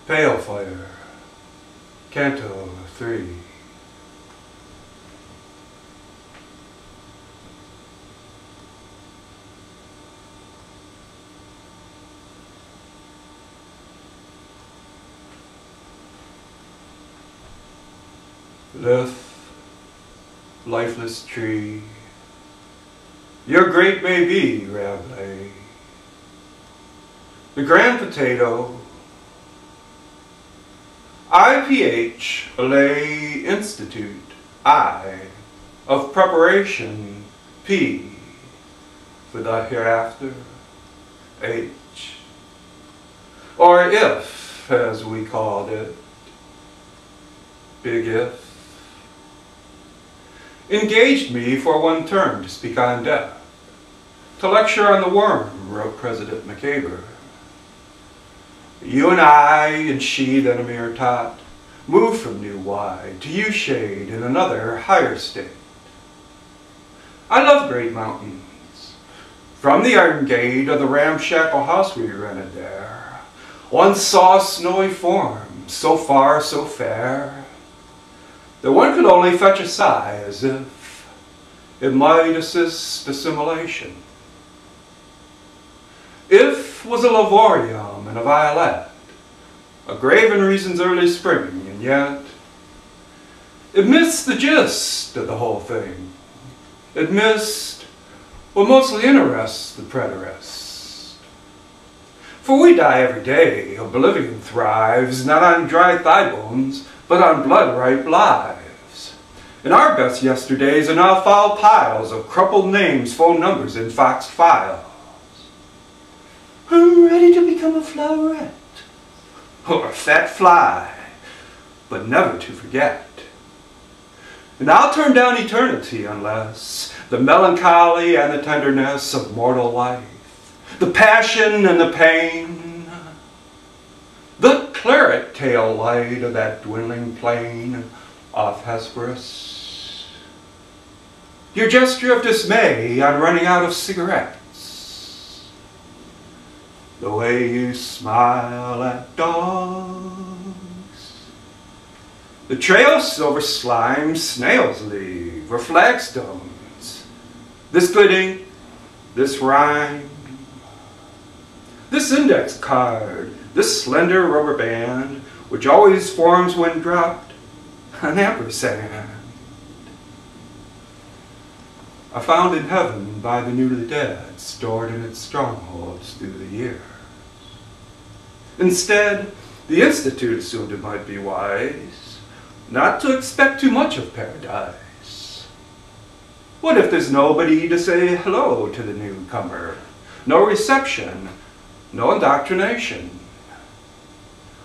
Pale Fire, Canto 3. Lift, lifeless tree, your great may be, Rabelais. The grand potato, IPH, lay institute, I, of preparation, P, for the hereafter, H, or if, as we called it, big if, engaged me for one term to speak on death, to lecture on the worm, wrote President McCaber. You and I and she then a mere tot, moved from new wide to you shade in another higher state. I love great mountains. From the iron gate of the ramshackle house we rented there, one saw a snowy form, so far, so fair, that one could only fetch a sigh as if it might assist assimilation. If was a lavorium and a violet, a grave in reason's early spring, and yet it missed the gist of the whole thing. It missed what mostly interests the preterist. For we die every day, oblivion thrives, not on dry thigh bones, but on blood-ripe lives. And our best yesterdays are now foul piles of crumpled names, phone numbers, and foxed files. I'm ready to become a floweret, or a fat fly, but never to forget. And I'll turn down eternity unless the melancholy and the tenderness of mortal life, the passion and the pain, the claret tail light of that dwindling plain off Hesperus, your gesture of dismay on running out of cigarettes, the way you smile at dogs, the trail of silver slime snails leave, or flagstones, this good ink, this rhyme, this index card, this slender rubber band, which always forms when dropped, an ampersand. I found in heaven by the newly dead, stored in its strongholds through the years. Instead, the Institute assumed it might be wise not to expect too much of paradise. What if there's nobody to say hello to the newcomer? No reception, no indoctrination.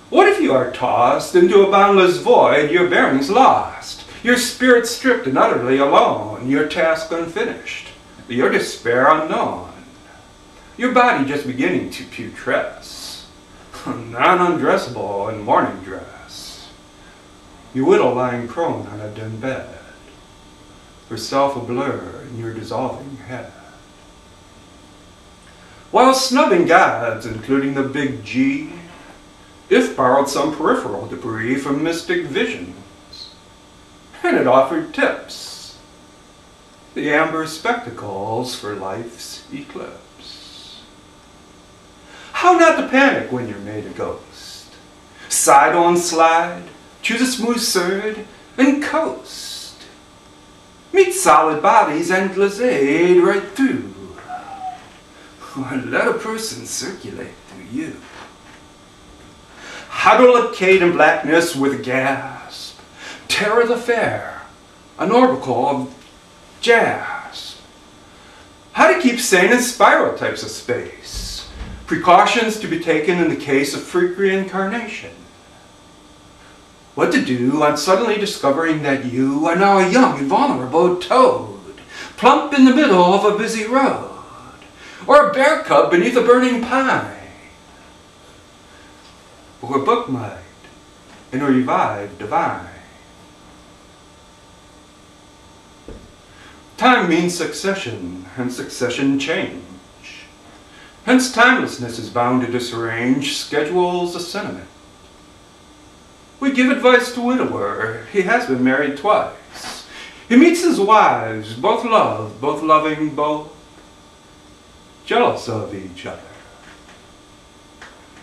What if you are tossed into a boundless void, your bearings lost, your spirit stripped and utterly alone, your task unfinished, your despair unknown, your body just beginning to putresce, non-undressable in morning dress, your widow lying prone on a dim bed, herself a blur in your dissolving head. While snubbing gods, including the big G, if borrowed some peripheral debris from mystic visions, and it offered tips, the amber spectacles for life's eclipse. How not to panic when you're made a ghost? Side on slide, choose a smooth surd, and coast. Meet solid bodies and glazade right through, or let a person circulate through you. Hydrolocate in blackness with a gasp, terror the fair, an orbicle of jasp. How to keep sane in spiral types of space, precautions to be taken in the case of freak reincarnation. What to do on suddenly discovering that you are now a young and vulnerable toad, plump in the middle of a busy road, or a bear cub beneath a burning pine, or a bookmate in a revived divine. Time means succession, and succession change. Hence timelessness is bound to disarrange schedules of sentiment. We give advice to widower. He has been married twice. He meets his wives, both loving, both jealous of each other.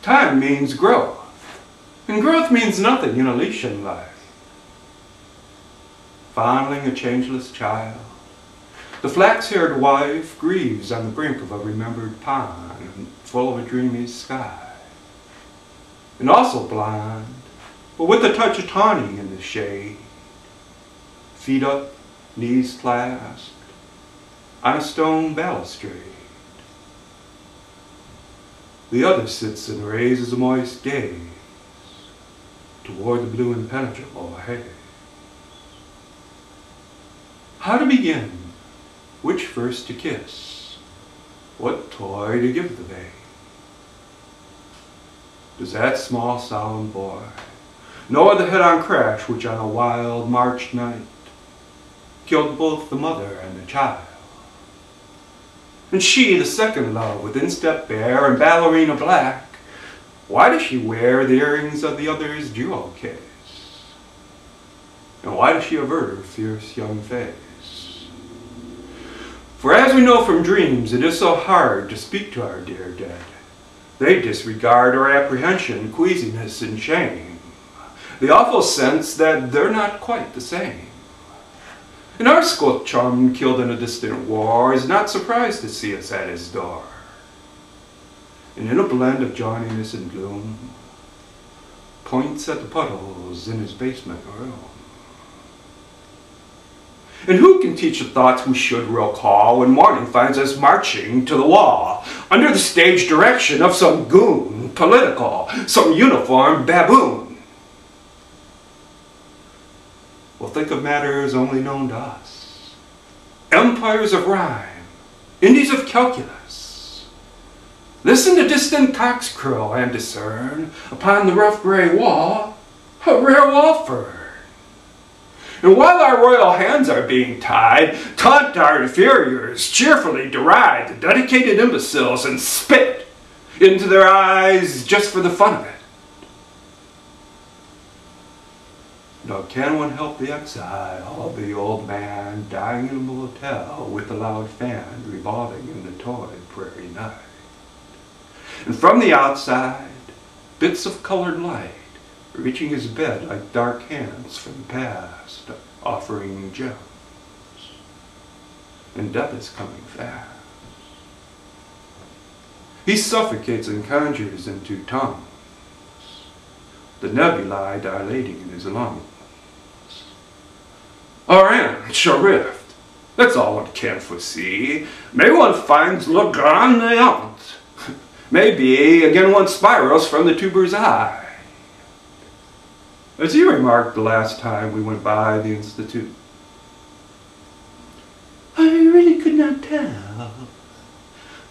Time means growth, and growth means nothing in Elysian life. Fondling a changeless child, the flax-haired wife grieves on the brink of a remembered pond, full of a dreamy sky. And also blind, but with a touch of tawny in the shade, feet up, knees clasped, on a stone balustrade. The other sits and raises a moist gaze toward the blue impenetrable haze. How to begin? Which first to kiss? What toy to give the babe? Does that small solemn boy know of the head-on crash which on a wild March night killed both the mother and the child? And she, the second love, with instep bare and ballerina black, why does she wear the earrings of the other's jewel case? And why does she avert her fierce young face? For as we know from dreams, it is so hard to speak to our dear dead. They disregard our apprehension, queasiness, and shame, the awful sense that they're not quite the same. And our school chum killed in a distant war is not surprised to see us at his door. And in a blend of jawniness and gloom, points at the puddles in his basement room. And who can teach the thoughts we should recall when morning finds us marching to the wall under the stage direction of some goon, political, some uniformed baboon? We'll think of matters only known to us. Empires of rhyme, Indies of calculus. Listen to distant cocks crow and discern upon the rough gray wall a rare wall fern. And while our royal hands are being tied, taunt our inferiors, cheerfully deride the dedicated imbeciles and spit into their eyes just for the fun of it. Nor can one help the exile of the old man dying in a motel with the loud fan revolving in the torrid prairie night. And from the outside, bits of colored light reaching his bed like dark hands from the past, offering gems. And death is coming fast. He suffocates and conjures into tongues, the nebulae dilating in his lungs. Orange, sheriff, that's all one can foresee. May one finds le grand néant. Maybe again one spirals from the tuber's eye. As you remarked the last time we went by the Institute, I really could not tell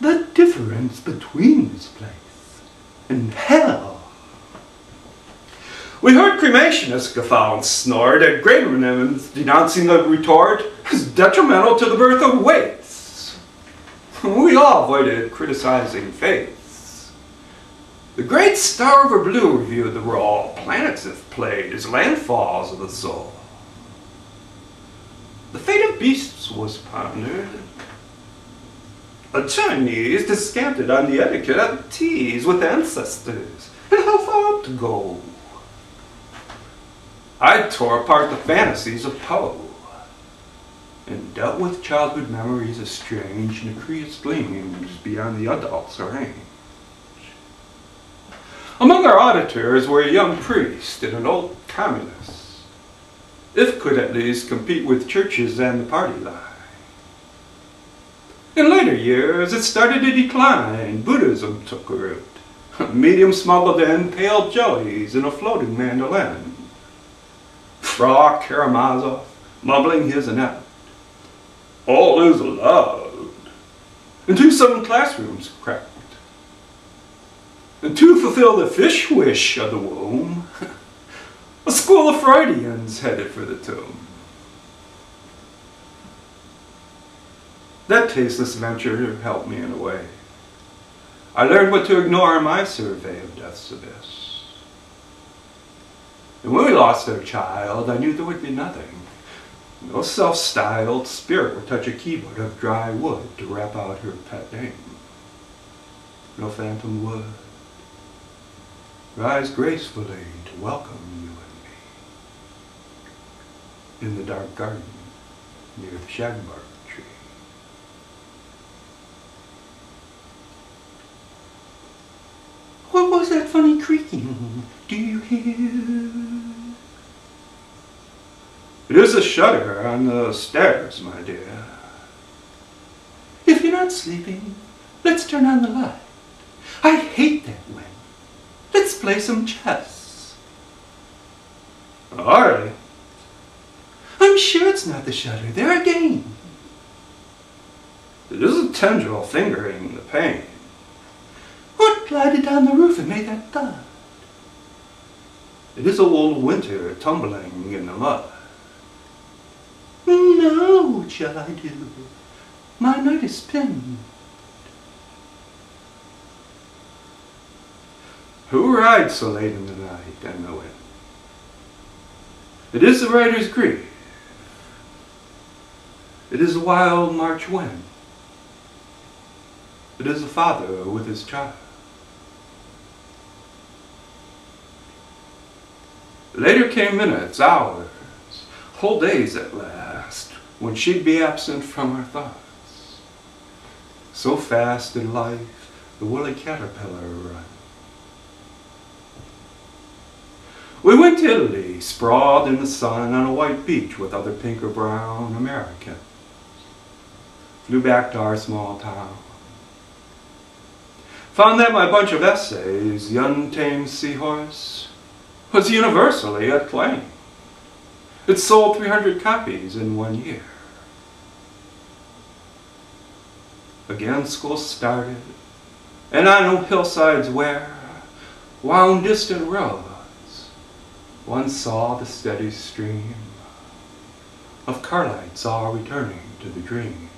the difference between this place and hell. We heard cremationists guffaw and snort at Gradermans denouncing the retort as detrimental to the birth of waits. We all avoided criticizing faiths. The great Star Over Blue reviewed the role planets have played as landfalls of the soul. The fate of beasts was pondered. A Chinese descanted on the etiquette of teas with ancestors and how far to go. I tore apart the fantasies of Poe and dealt with childhood memories of strange nacreous gleams beyond the adult's range. Among our auditors were a young priest and an old communist, if could at least compete with churches and the party line. In later years, it started to decline. Buddhism took root. Medium smuggled in pale jellies and a floating mandolin. Fra Karamazov, mumbling his inept, all is allowed, into some classrooms crept. And to fulfill the fish wish of the womb, a school of Freudians headed for the tomb. That tasteless venture helped me in a way. I learned what to ignore in my survey of death's abyss. And when we lost our child, I knew there would be nothing. No self-styled spirit would touch a keyboard of dry wood to rap out her pet name. No phantom would rise gracefully to welcome you and me in the dark garden near the shagbark tree. What was that funny creaking? Do you hear? It is a shutter on the stairs, my dear. If you're not sleeping, let's turn on the light. I hate that wind. Let's play some chess. All right. I'm sure it's not the shutter. They're a game. It is a tendril fingering the pane. What glided down the roof and made that thud? It is old winter tumbling in the mud. Now what shall I do? My night is spent. Who rides so late in the night and the wind? It is the rider's grief. It is the wild March wind. It is the father with his child. Later came minutes, hours, whole days at last, when she'd be absent from our thoughts. So fast in life the woolly caterpillar run. We went to Italy, sprawled in the sun on a white beach with other pink or brown Americans. Flew back to our small town. Found that my bunch of essays, The Untamed Seahorse, was universally acclaimed. It sold 300 copies in 1 year. Again school started, and on hillsides where wound distant roads, one saw the steady stream of car lights all returning to the dream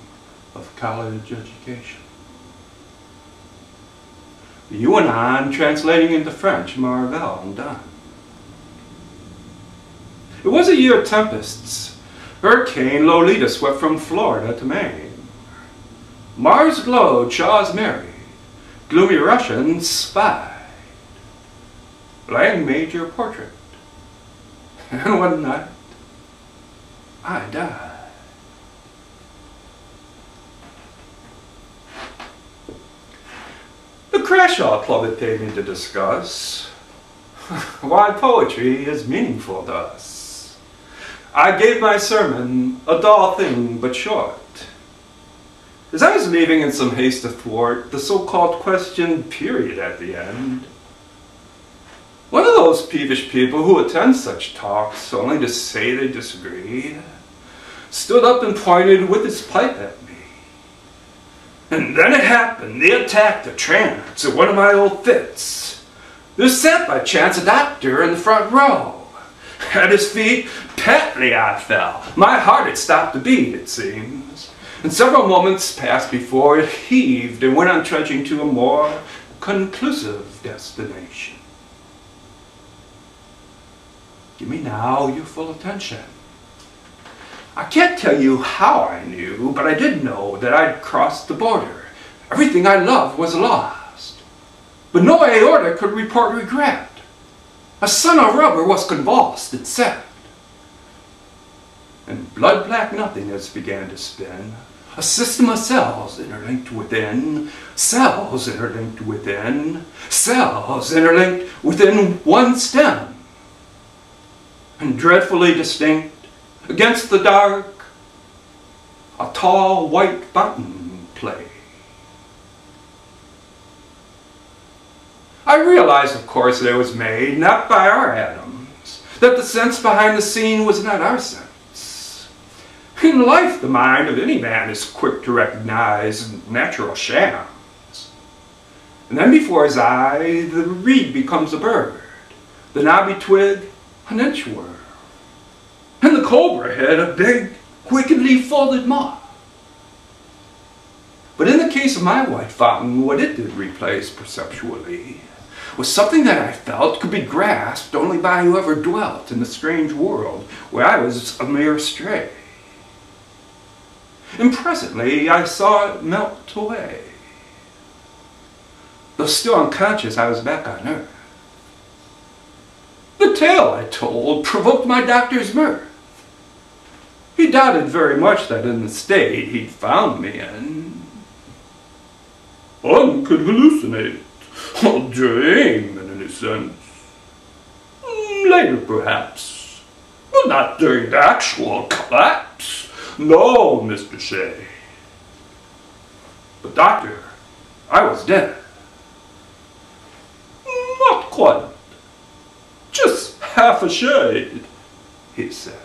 of college education. You went on translating into French Marvell and Donne. It was a year of tempests. Hurricane Lolita swept from Florida to Maine. Mars glowed, Shaw's married. Gloomy Russians spied. Lang made your portrait. And one night, I died. The Crashaw Club had paid me to discuss why poetry is meaningful to us. I gave my sermon, a dull thing but short. As I was leaving in some haste to thwart the so-called question period at the end, one of those peevish people who attend such talks only to say they disagree stood up and pointed with his pipe at me. And then it happened. They attacked a trance at one of my old fits. There sat by chance a doctor in the front row. At his feet, patly I fell. My heart had stopped to beat, it seems. And several moments passed before it heaved and went on trudging to a more conclusive destination. Give me now your full attention. I can't tell you how I knew, but I did know that I'd crossed the border. Everything I loved was lost. But no aorta could report regret. A son of rubber was convulsed and sapped. And blood-black nothingness began to spin. A system of cells interlinked within, cells interlinked within, cells interlinked within one stem. And dreadfully distinct, against the dark, a tall white fountain played. I realized, of course, that it was made not by our atoms, that the sense behind the scene was not our sense. In life, the mind of any man is quick to recognize natural shams. And then before his eye, the reed becomes a bird, the knobby twig an inchworm, and the cobra head a big, wickedly folded moth. But in the case of my white fountain, what it did replace perceptually was something that I felt could be grasped only by whoever dwelt in the strange world where I was a mere stray. And presently I saw it melt away. Though still unconscious, I was back on earth. The tale I told provoked my doctor's mirth. He doubted very much that in the state he'd found me in, one could hallucinate, or dream in any sense. Later, perhaps, but not during the actual collapse. No, Mr. Shea. But, doctor, I was dead. Not quite. Just half a shade, he said.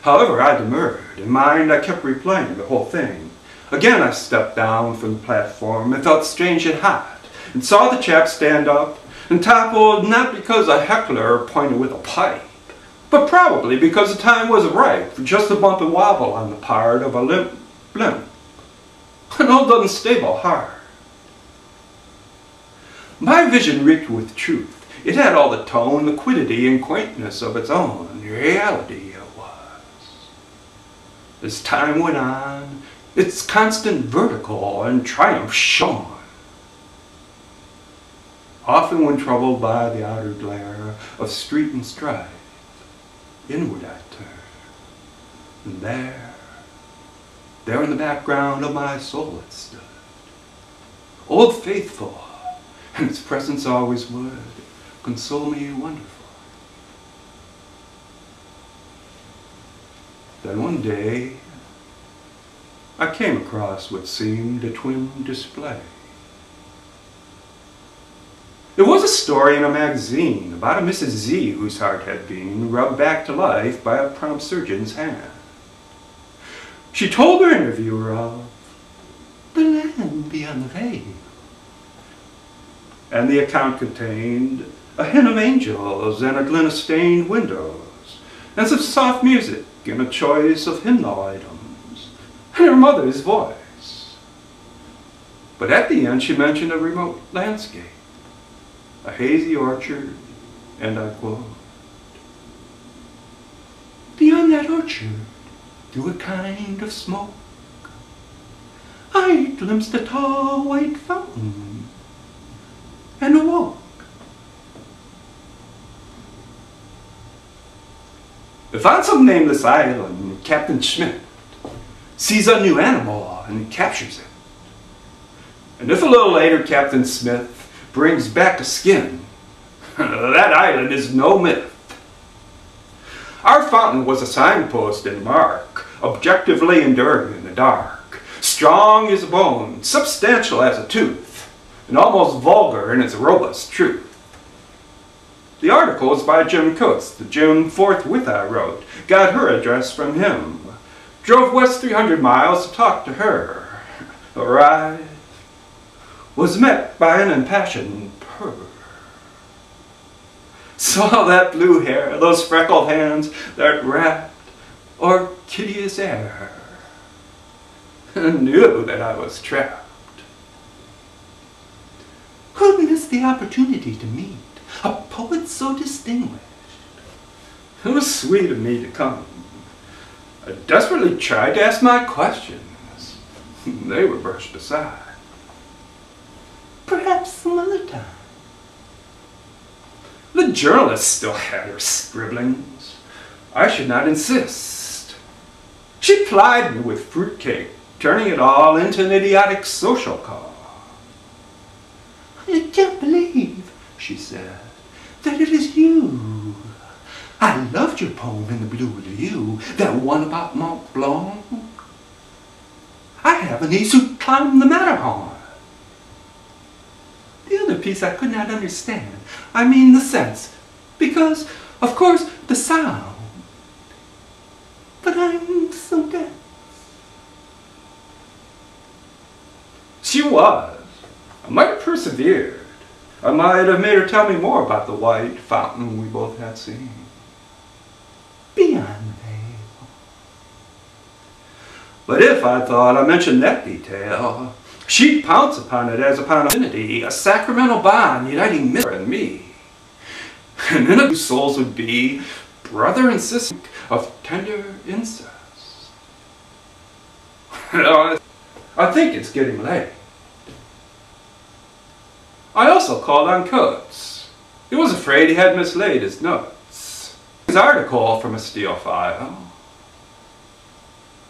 However, I demurred. In mind, I kept replaying the whole thing. Again, I stepped down from the platform and felt strange and hot, and saw the chap stand up and toppled not because a heckler pointed with a pipe, but probably because the time was ripe for just a bump and wobble on the part of a limp blimp. An old unstable heart. My vision reeked with truth. It had all the tone, the quiddity, and quaintness of its own. Reality it was. As time went on, its constant vertical and triumph shone. Often when troubled by the outer glare of street and strife, inward I turned, and there in the background of my soul it stood, Old Faithful, and its presence always would console me wonderfully. Then one day, I came across what seemed a twin display. It was a story in a magazine about a Mrs. Z whose heart had been rubbed back to life by a prompt surgeon's hand. She told her interviewer of the land beyond the veil. And the account contained a hymn of angels and a glint of stained windows, and some soft music and a choice of hymnal items, and her mother's voice. But at the end she mentioned a remote landscape, a hazy orchard, and I quote, "Beyond that orchard, through a kind of smoke, I glimpsed a tall white fountain and awoke." If on some nameless island Captain Schmidt sees a new animal and captures it, and if a little later Captain Smith brings back a skin, that island is no myth. Our fountain was a signpost and mark, objectively enduring in the dark, strong as a bone, substantial as a tooth, and almost vulgar in its robust truth. The article is by Jim Coates. The Jim forthwith I wrote, got her address from him, drove west 300 miles to talk to her, arrived, was met by an impassioned purr. Saw that blue hair, those freckled hands, that rapt, orchideous air, and knew that I was trapped. Who'd miss the opportunity to meet a poet so distinguished? It was sweet of me to come. I desperately tried to ask my questions. They were brushed aside. Perhaps some other time. The journalist still had her scribblings. I should not insist. She plied me with fruitcake, turning it all into an idiotic social call. "I can't believe," she said, "that it is you. I loved your poem in the blue review, that one about Mont Blanc. I have a niece who climbed the Matterhorn. The other piece I could not understand. I mean the sense, because, of course, the sound. But I'm so dense." She was. I might have persevered. I might have made her tell me more about the white fountain we both had seen. Beyond the veil. But if I thought I mentioned that detail, She'd pounce upon it as upon a divinity, a sacramental bond uniting Mr. and me. And then two souls would be brother and sister of tender incest. I think it's getting late. I also called on Kurtz. He was afraid he had mislaid his notes. His article from a steel file.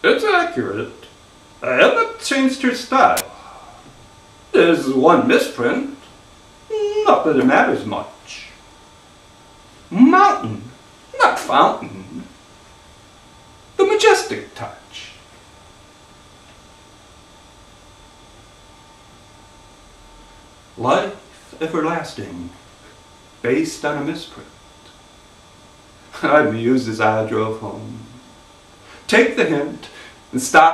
It's accurate. I haven't changed her style. There's one misprint. Not that it matters much. Mountain, not fountain. The majestic touch. Life everlasting, based on a misprint. I mused as I drove home. Take the hint and stop.